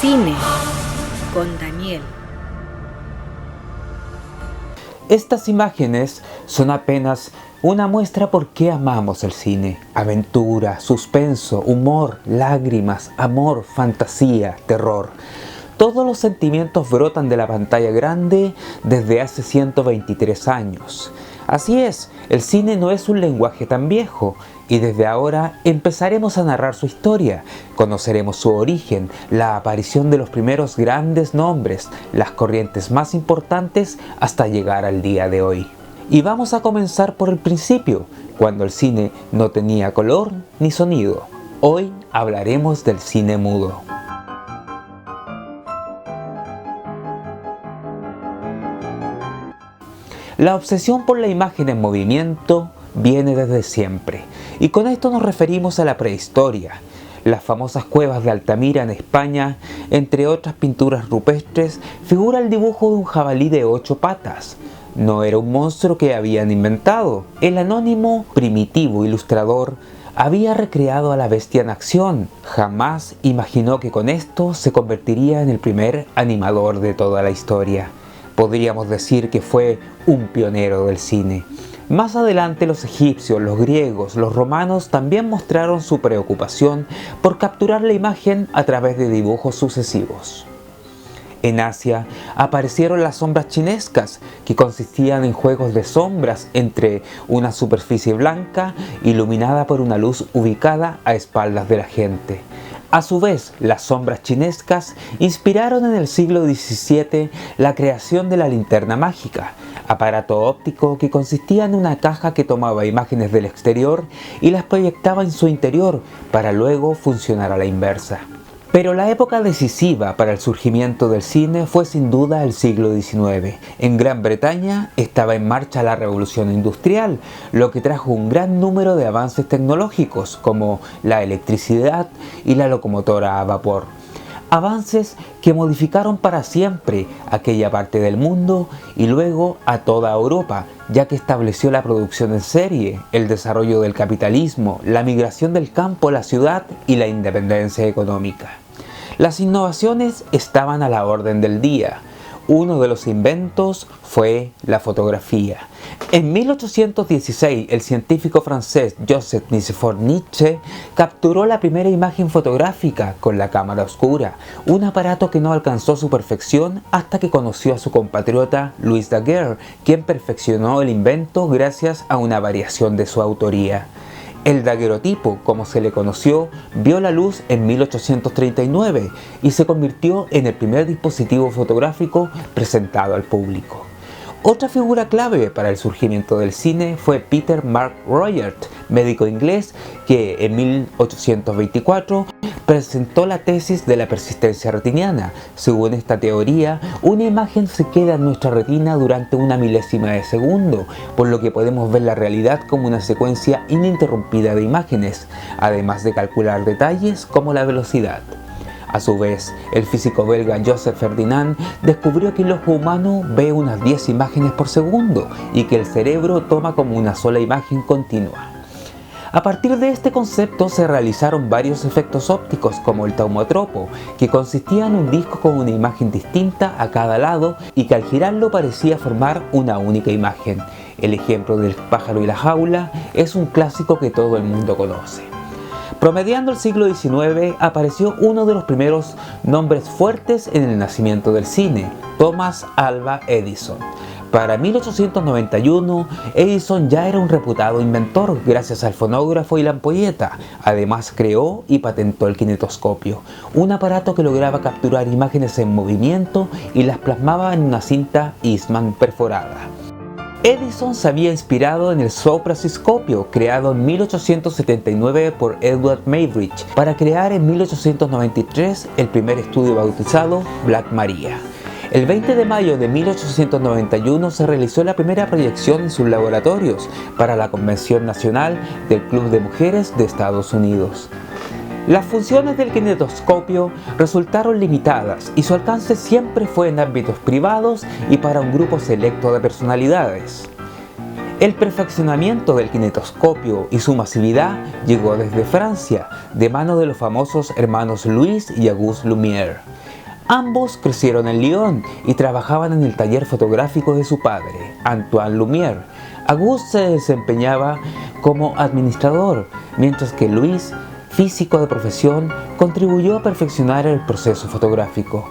Cine con Daniel. Estas imágenes son apenas una muestra por qué amamos el cine. Aventura, suspenso, humor, lágrimas, amor, fantasía, terror. Todos los sentimientos brotan de la pantalla grande desde hace 123 años. Así es, el cine no es un lenguaje tan viejo y desde ahora empezaremos a narrar su historia. Conoceremos su origen, la aparición de los primeros grandes nombres, las corrientes más importantes hasta llegar al día de hoy. Y vamos a comenzar por el principio, cuando el cine no tenía color ni sonido. Hoy hablaremos del cine mudo. La obsesión por la imagen en movimiento viene desde siempre, y con esto nos referimos a la prehistoria. Las famosas cuevas de Altamira en España, entre otras pinturas rupestres, figura el dibujo de un jabalí de 8 patas. No era un monstruo que habían inventado. El anónimo, primitivo ilustrador había recreado a la bestia en acción. Jamás imaginó que con esto se convertiría en el primer animador de toda la historia. Podríamos decir que fue un pionero del cine. Más adelante los egipcios, los griegos, los romanos también mostraron su preocupación por capturar la imagen a través de dibujos sucesivos. En Asia aparecieron las sombras chinescas, que consistían en juegos de sombras entre una superficie blanca iluminada por una luz ubicada a espaldas de la gente. A su vez, las sombras chinescas inspiraron en el siglo XVII la creación de la linterna mágica, aparato óptico que consistía en una caja que tomaba imágenes del exterior y las proyectaba en su interior para luego funcionar a la inversa. Pero la época decisiva para el surgimiento del cine fue sin duda el siglo XIX. En Gran Bretaña estaba en marcha la revolución industrial, lo que trajo un gran número de avances tecnológicos como la electricidad y la locomotora a vapor. Avances que modificaron para siempre aquella parte del mundo y luego a toda Europa, ya que estableció la producción en serie, el desarrollo del capitalismo, la migración del campo a la ciudad y la independencia económica. Las innovaciones estaban a la orden del día. Uno de los inventos fue la fotografía. En 1816, el científico francés Joseph Nicéphore Niépce capturó la primera imagen fotográfica con la cámara oscura, un aparato que no alcanzó su perfección hasta que conoció a su compatriota Louis Daguerre, quien perfeccionó el invento gracias a una variación de su autoría. El daguerrotipo, como se le conoció, vio la luz en 1839 y se convirtió en el primer dispositivo fotográfico presentado al público. Otra figura clave para el surgimiento del cine fue Peter Mark Royert, médico inglés que en 1824 presentó la tesis de la persistencia retiniana. Según esta teoría, una imagen se queda en nuestra retina durante una milésima de segundo, por lo que podemos ver la realidad como una secuencia ininterrumpida de imágenes, además de calcular detalles como la velocidad. A su vez, el físico belga Joseph Ferdinand descubrió que el ojo humano ve unas 10 imágenes por segundo y que el cerebro toma como una sola imagen continua. A partir de este concepto se realizaron varios efectos ópticos como el taumatropo, que consistía en un disco con una imagen distinta a cada lado y que al girarlo parecía formar una única imagen. El ejemplo del pájaro y la jaula es un clásico que todo el mundo conoce. Promediando el siglo XIX apareció uno de los primeros nombres fuertes en el nacimiento del cine, Thomas Alva Edison. Para 1891, Edison ya era un reputado inventor gracias al fonógrafo y la ampolleta. Además creó y patentó el kinetoscopio, un aparato que lograba capturar imágenes en movimiento y las plasmaba en una cinta Eastman perforada. Edison se había inspirado en el soprasiscopio, creado en 1879 por Edward Muybridge, para crear en 1893 el primer estudio bautizado Black Maria. El 20 de mayo de 1891 se realizó la primera proyección en sus laboratorios para la Convención Nacional del Club de Mujeres de Estados Unidos. Las funciones del kinetoscopio resultaron limitadas y su alcance siempre fue en ámbitos privados y para un grupo selecto de personalidades. El perfeccionamiento del kinetoscopio y su masividad llegó desde Francia, de mano de los famosos hermanos Louis y Auguste Lumière. Ambos crecieron en Lyon y trabajaban en el taller fotográfico de su padre, Antoine Lumière. Auguste se desempeñaba como administrador, mientras que Louis, físico de profesión, contribuyó a perfeccionar el proceso fotográfico.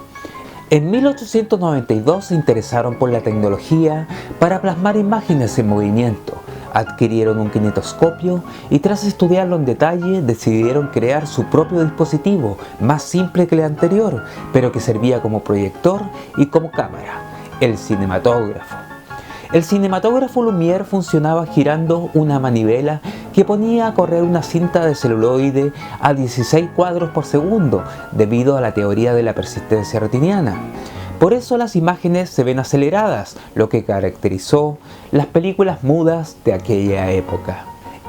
En 1892 se interesaron por la tecnología para plasmar imágenes en movimiento. Adquirieron un kinetoscopio y tras estudiarlo en detalle decidieron crear su propio dispositivo, más simple que el anterior, pero que servía como proyector y como cámara, el cinematógrafo. El cinematógrafo Lumière funcionaba girando una manivela que ponía a correr una cinta de celuloide a 16 cuadros por segundo, debido a la teoría de la persistencia retiniana. Por eso las imágenes se ven aceleradas, lo que caracterizó las películas mudas de aquella época.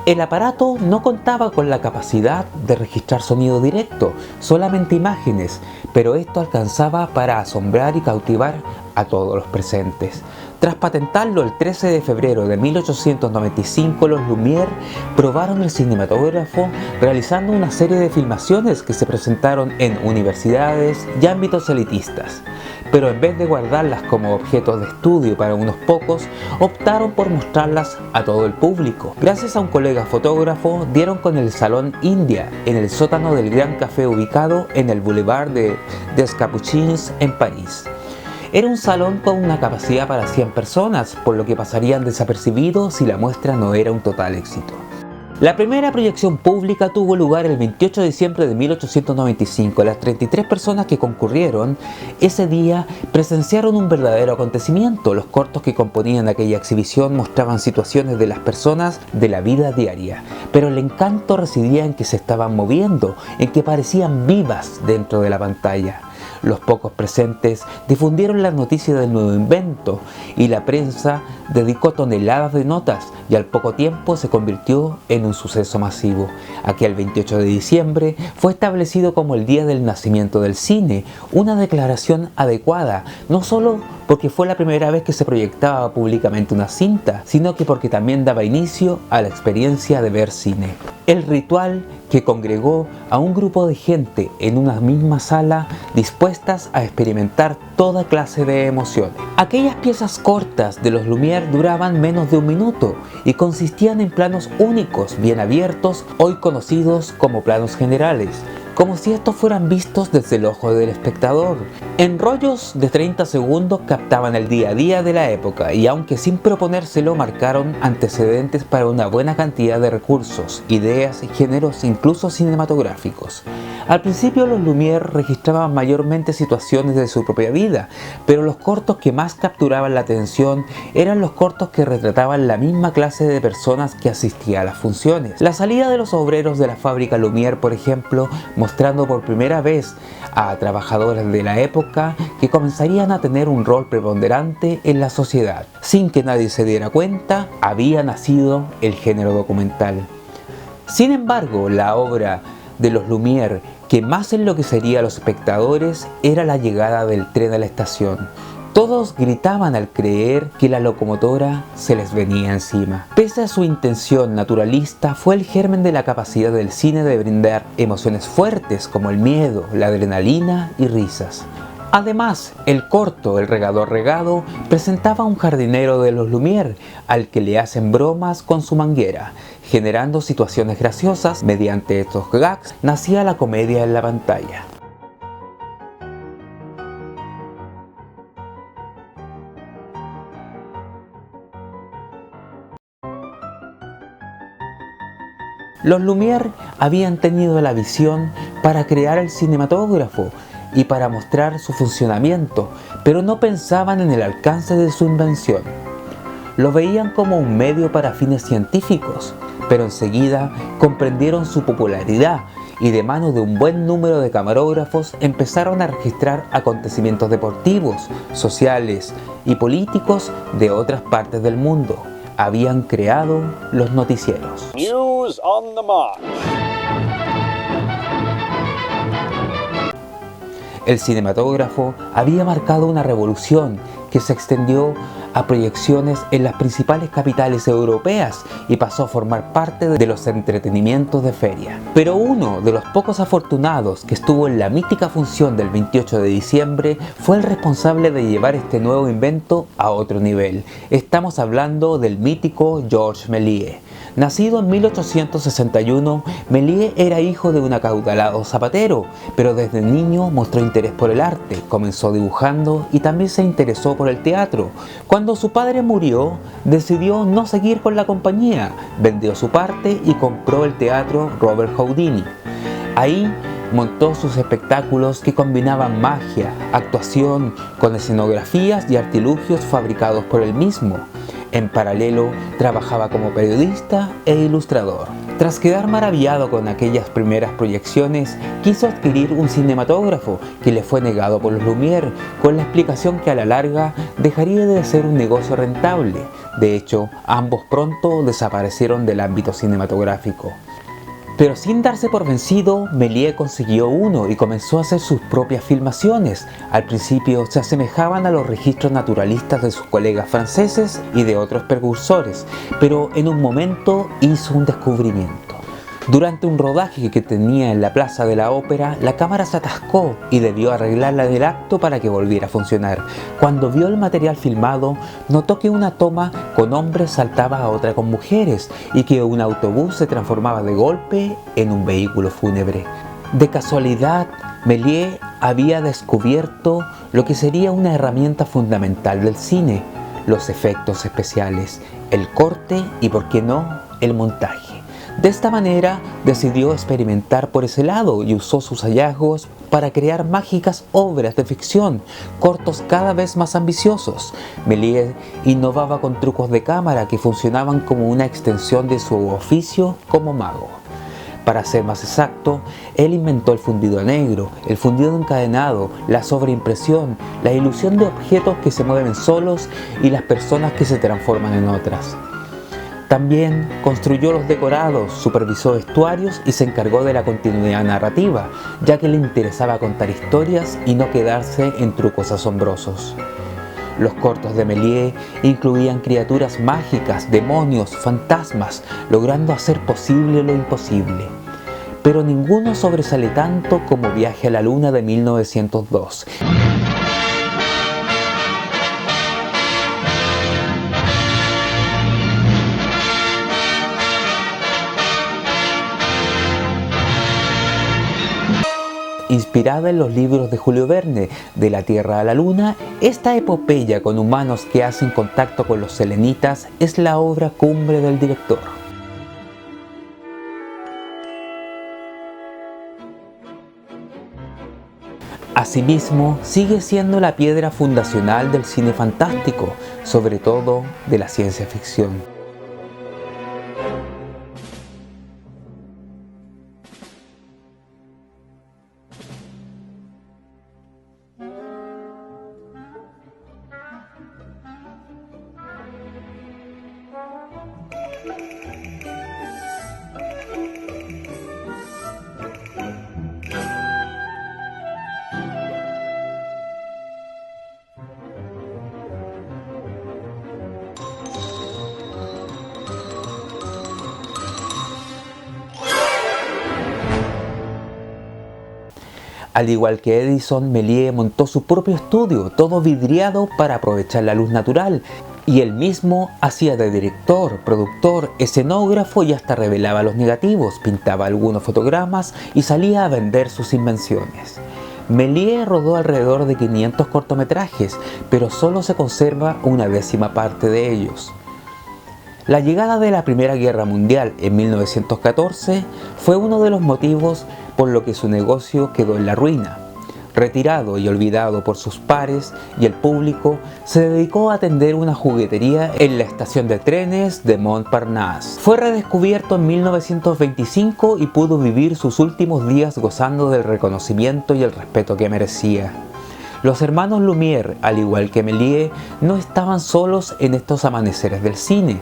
El aparato no contaba con la capacidad de registrar sonido directo, solamente imágenes, pero esto alcanzaba para asombrar y cautivar a todos los presentes. Tras patentarlo el 13 de febrero de 1895, los Lumière probaron el cinematógrafo realizando una serie de filmaciones que se presentaron en universidades y ámbitos elitistas. Pero en vez de guardarlas como objetos de estudio para unos pocos, optaron por mostrarlas a todo el público. Gracias a un colega fotógrafo, dieron con el Salón India en el sótano del Gran Café ubicado en el Boulevard des Capucines en París. Era un salón con una capacidad para 100 personas, por lo que pasarían desapercibidos si la muestra no era un total éxito. La primera proyección pública tuvo lugar el 28 de diciembre de 1895. Las 33 personas que concurrieron ese día presenciaron un verdadero acontecimiento. Los cortos que componían aquella exhibición mostraban situaciones de las personas de la vida diaria, pero el encanto residía en que se estaban moviendo, en que parecían vivas dentro de la pantalla. Los pocos presentes difundieron la noticia del nuevo invento y la prensa dedicó toneladas de notas y al poco tiempo se convirtió en un suceso masivo. Aquel 28 de diciembre fue establecido como el día del nacimiento del cine, una declaración adecuada, no solo porque fue la primera vez que se proyectaba públicamente una cinta, sino que porque también daba inicio a la experiencia de ver cine. El ritual que congregó a un grupo de gente en una misma sala dispuestas a experimentar toda clase de emociones. Aquellas piezas cortas de los Lumière duraban menos de un minuto y consistían en planos únicos, bien abiertos, hoy conocidos como planos generales, como si estos fueran vistos desde el ojo del espectador. En rollos de 30 segundos captaban el día a día de la época y aunque sin proponérselo marcaron antecedentes para una buena cantidad de recursos, ideas y géneros incluso cinematográficos. Al principio los Lumière registraban mayormente situaciones de su propia vida, pero los cortos que más capturaban la atención eran los cortos que retrataban la misma clase de personas que asistía a las funciones. La salida de los obreros de la fábrica Lumière, por ejemplo, mostrando por primera vez a trabajadores de la época que comenzarían a tener un rol preponderante en la sociedad. Sin que nadie se diera cuenta, había nacido el género documental. Sin embargo, la obra de los Lumière que más enloquecería a los espectadores era la llegada del tren a la estación. Todos gritaban al creer que la locomotora se les venía encima. Pese a su intención naturalista, fue el germen de la capacidad del cine de brindar emociones fuertes como el miedo, la adrenalina y risas. Además, el corto El regador regado presentaba a un jardinero de los Lumière al que le hacen bromas con su manguera, generando situaciones graciosas. Mediante estos gags nacía la comedia en la pantalla. Los Lumière habían tenido la visión para crear el cinematógrafo y para mostrar su funcionamiento, pero no pensaban en el alcance de su invención. Lo veían como un medio para fines científicos, pero enseguida comprendieron su popularidad y de mano de un buen número de camarógrafos empezaron a registrar acontecimientos deportivos, sociales y políticos de otras partes del mundo. Habían creado los noticieros. News on the March. El cinematógrafo había marcado una revolución que se extendió a proyecciones en las principales capitales europeas y pasó a formar parte de los entretenimientos de feria. Pero uno de los pocos afortunados que estuvo en la mítica función del 28 de diciembre fue el responsable de llevar este nuevo invento a otro nivel. Estamos hablando del mítico Georges Méliès. Nacido en 1861, Méliès era hijo de un acaudalado zapatero, pero desde niño mostró interés por el arte, comenzó dibujando y también se interesó por el teatro. Cuando su padre murió, decidió no seguir con la compañía, vendió su parte y compró el teatro Robert Houdini. Ahí montó sus espectáculos que combinaban magia, actuación, con escenografías y artilugios fabricados por él mismo. En paralelo, trabajaba como periodista e ilustrador. Tras quedar maravillado con aquellas primeras proyecciones, quiso adquirir un cinematógrafo que le fue negado por los Lumière, con la explicación que a la larga dejaría de ser un negocio rentable. De hecho, ambos pronto desaparecieron del ámbito cinematográfico. Pero sin darse por vencido, Méliès consiguió uno y comenzó a hacer sus propias filmaciones. Al principio se asemejaban a los registros naturalistas de sus colegas franceses y de otros precursores, pero en un momento hizo un descubrimiento. Durante un rodaje que tenía en la Plaza de la Ópera, la cámara se atascó y debió arreglarla del acto para que volviera a funcionar. Cuando vio el material filmado, notó que una toma con hombres saltaba a otra con mujeres y que un autobús se transformaba de golpe en un vehículo fúnebre. De casualidad, Méliès había descubierto lo que sería una herramienta fundamental del cine: los efectos especiales, el corte y, por qué no, el montaje. De esta manera decidió experimentar por ese lado y usó sus hallazgos para crear mágicas obras de ficción, cortos cada vez más ambiciosos. Méliès innovaba con trucos de cámara que funcionaban como una extensión de su oficio como mago. Para ser más exacto, él inventó el fundido negro, el fundido encadenado, la sobreimpresión, la ilusión de objetos que se mueven solos y las personas que se transforman en otras. También construyó los decorados, supervisó vestuarios y se encargó de la continuidad narrativa, ya que le interesaba contar historias y no quedarse en trucos asombrosos. Los cortos de Méliès incluían criaturas mágicas, demonios, fantasmas, logrando hacer posible lo imposible. Pero ninguno sobresale tanto como Viaje a la Luna de 1902. Inspirada en los libros de Julio Verne, De la Tierra a la Luna, esta epopeya con humanos que hacen contacto con los selenitas es la obra cumbre del director. Asimismo, sigue siendo la piedra fundacional del cine fantástico, sobre todo de la ciencia ficción. Al igual que Edison, Méliès montó su propio estudio, todo vidriado para aprovechar la luz natural, y él mismo hacía de director, productor, escenógrafo y hasta revelaba los negativos, pintaba algunos fotogramas y salía a vender sus invenciones. Méliès rodó alrededor de 500 cortometrajes, pero solo se conserva una décima parte de ellos. La llegada de la Primera Guerra Mundial en 1914 fue uno de los motivos por lo que su negocio quedó en la ruina. Retirado y olvidado por sus pares y el público, se dedicó a atender una juguetería en la estación de trenes de Montparnasse. Fue redescubierto en 1925 y pudo vivir sus últimos días gozando del reconocimiento y el respeto que merecía. Los hermanos Lumière, al igual que Méliès, no estaban solos en estos amaneceres del cine.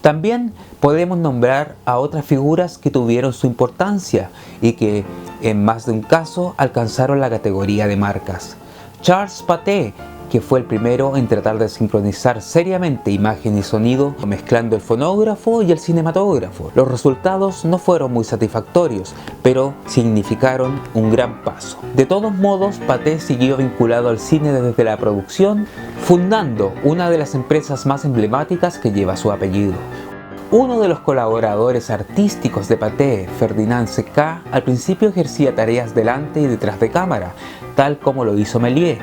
También podemos nombrar a otras figuras que tuvieron su importancia y que, en más de un caso, alcanzaron la categoría de marcas. Charles Pathé, que fue el primero en tratar de sincronizar seriamente imagen y sonido, mezclando el fonógrafo y el cinematógrafo. Los resultados no fueron muy satisfactorios, pero significaron un gran paso. De todos modos, Pathé siguió vinculado al cine desde la producción, fundando una de las empresas más emblemáticas que lleva su apellido. Uno de los colaboradores artísticos de Pathé, Ferdinand Secà, al principio ejercía tareas delante y detrás de cámara, tal como lo hizo Méliès,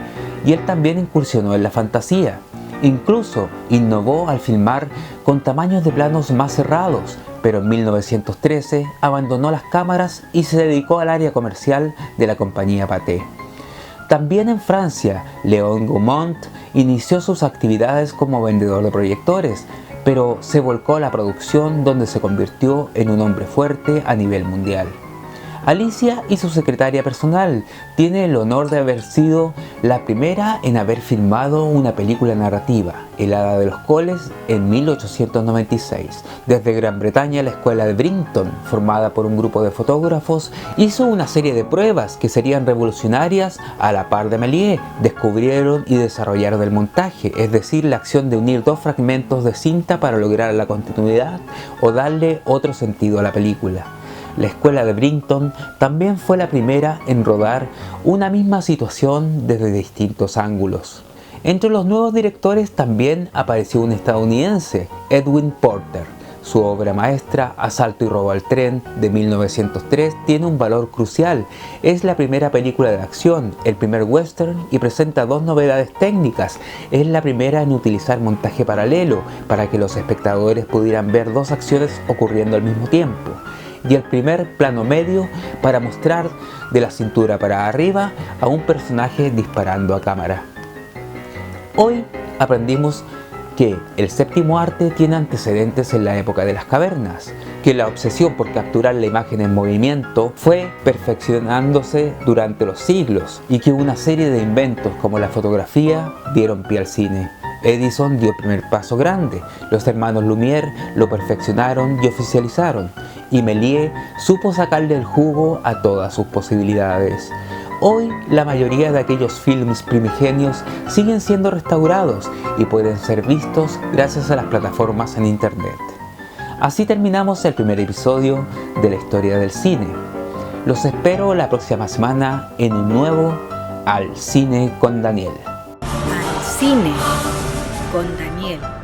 y él también incursionó en la fantasía. Incluso innovó al filmar con tamaños de planos más cerrados, pero en 1913 abandonó las cámaras y se dedicó al área comercial de la compañía Pathé. También en Francia, Léon Gaumont inició sus actividades como vendedor de proyectores, pero se volcó a la producción, donde se convirtió en un hombre fuerte a nivel mundial. Alicia y su secretaria personal tiene el honor de haber sido la primera en haber filmado una película narrativa, El Hada de los Coles, en 1896. Desde Gran Bretaña, la escuela de Brighton, formada por un grupo de fotógrafos, hizo una serie de pruebas que serían revolucionarias a la par de Méliès. Descubrieron y desarrollaron el montaje, es decir, la acción de unir dos fragmentos de cinta para lograr la continuidad o darle otro sentido a la película. La escuela de Brighton también fue la primera en rodar una misma situación desde distintos ángulos. Entre los nuevos directores también apareció un estadounidense, Edwin Porter. Su obra maestra, Asalto y robo al tren, de 1903, tiene un valor crucial. Es la primera película de acción, el primer western, y presenta dos novedades técnicas. Es la primera en utilizar montaje paralelo, para que los espectadores pudieran ver dos acciones ocurriendo al mismo tiempo, y el primer plano medio para mostrar de la cintura para arriba a un personaje disparando a cámara. Hoy aprendimos que el séptimo arte tiene antecedentes en la época de las cavernas, que la obsesión por capturar la imagen en movimiento fue perfeccionándose durante los siglos y que una serie de inventos como la fotografía dieron pie al cine. Edison dio el primer paso grande, los hermanos Lumière lo perfeccionaron y oficializaron, y Méliès supo sacarle el jugo a todas sus posibilidades. Hoy la mayoría de aquellos films primigenios siguen siendo restaurados y pueden ser vistos gracias a las plataformas en internet. Así terminamos el primer episodio de la historia del cine. Los espero la próxima semana en un nuevo Al Cine con Daniel. Al Cine con Daniel.